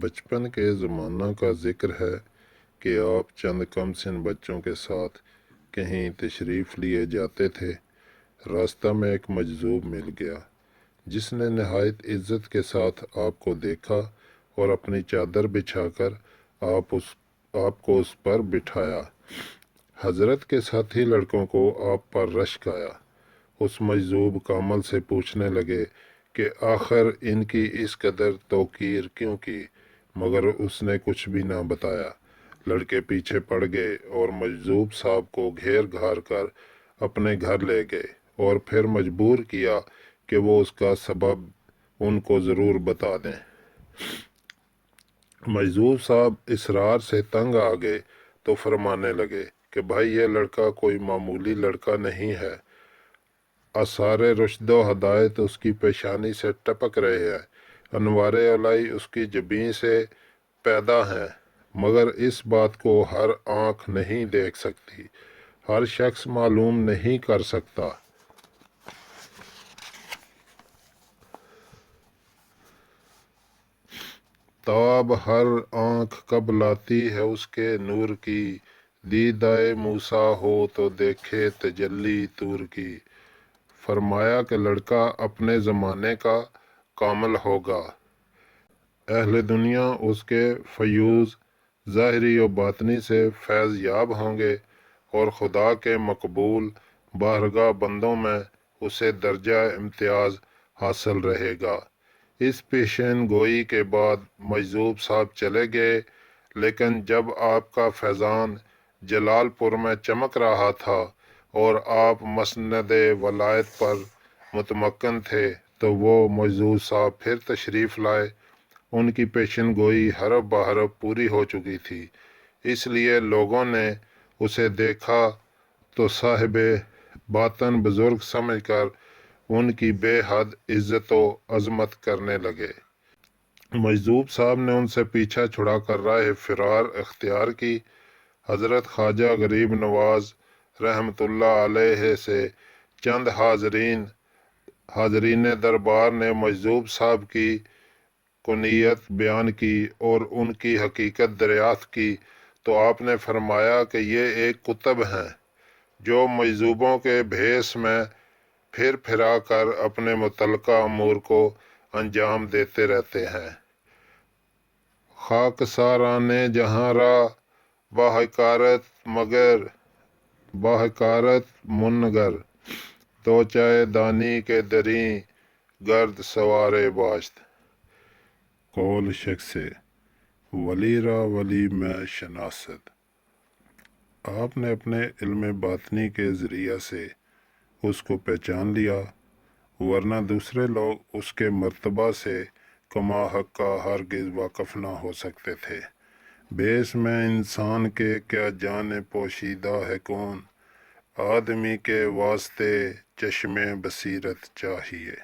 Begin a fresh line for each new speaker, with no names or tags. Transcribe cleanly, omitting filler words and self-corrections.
بچپن کے زمانہ کا ذکر ہے کہ آپ چند کم سن بچوں کے ساتھ کہیں تشریف لیے جاتے تھے۔ راستہ میں ایک مجذوب مل گیا جس نے نہایت عزت کے ساتھ آپ کو دیکھا اور اپنی چادر بچھا کر آپ کو اس پر بٹھایا۔ حضرت کے ساتھی لڑکوں کو آپ پر رشک آیا۔ اس مجذوب کامل سے پوچھنے لگے کہ آخر ان کی اس قدر توقیر کیوں کی، مگر اس نے کچھ بھی نہ بتایا۔ لڑکے پیچھے پڑ گئے اور مجذوب صاحب کو گھیر گھار کر اپنے گھر لے گئے اور پھر مجبور کیا کہ وہ اس کا سبب ان کو ضرور بتا دیں۔ مجذوب صاحب اصرار سے تنگ آ گئے تو فرمانے لگے کہ بھائی یہ لڑکا کوئی معمولی لڑکا نہیں ہے۔ آثار رشد و ہدایت اس کی پیشانی سے ٹپک رہے ہیں، انوار الہی اس کی جبیں سے پیدا ہیں، مگر اس بات کو ہر آنکھ نہیں دیکھ سکتی، ہر شخص معلوم نہیں کر سکتا۔ تاب ہر آنکھ کب لاتی ہے اس کے نور کی، دیدۂ موسیٰ ہو تو دیکھے تجلی طور کی۔ فرمایا کہ لڑکا اپنے زمانے کا کامل ہوگا، اہل دنیا اس کے فیوض ظاہری و باطنی سے فیض یاب ہوں گے اور خدا کے مقبول بارگاہ بندوں میں اسے درجہ امتیاز حاصل رہے گا۔ اس پیشین گوئی کے بعد مجذوب صاحب چلے گئے، لیکن جب آپ کا فیضان جلال پور میں چمک رہا تھا اور آپ مسند ولایت پر متمکن تھے تو وہ مجذوب صاحب پھر تشریف لائے۔ ان کی پیشین گوئی حرف بحرف پوری ہو چکی تھی، اس لیے لوگوں نے اسے دیکھا تو صاحب باطن بزرگ سمجھ کر ان کی بے حد عزت و عظمت کرنے لگے۔ مجذوب صاحب نے ان سے پیچھا چھڑا کر راہ فرار اختیار کی۔ حضرت خواجہ غریب نواز رحمۃ اللہ علیہ سے چند حاضرین دربار نے مجذوب صاحب کی کنیت بیان کی اور ان کی حقیقت دریافت کی تو آپ نے فرمایا کہ یہ ایک قطب ہیں جو مجذوبوں کے بھیس میں پھر پھرا کر اپنے متعلقہ امور کو انجام دیتے رہتے ہیں۔ خاکساران جہاں را باحکارت منگر، تو چائے دانی کے دریں گرد سوار باشت۔ قول شخص ولی را ولی میں شناسد۔ آپ نے اپنے علم باطنی کے ذریعہ سے اس کو پہچان لیا، ورنہ دوسرے لوگ اس کے مرتبہ سے کما حق کا ہرگز واقف نہ ہو سکتے تھے۔ بیس میں انسان کے کیا جان پوشیدہ ہے کون، آدمی کے واسطے چشم بصیرت چاہیے۔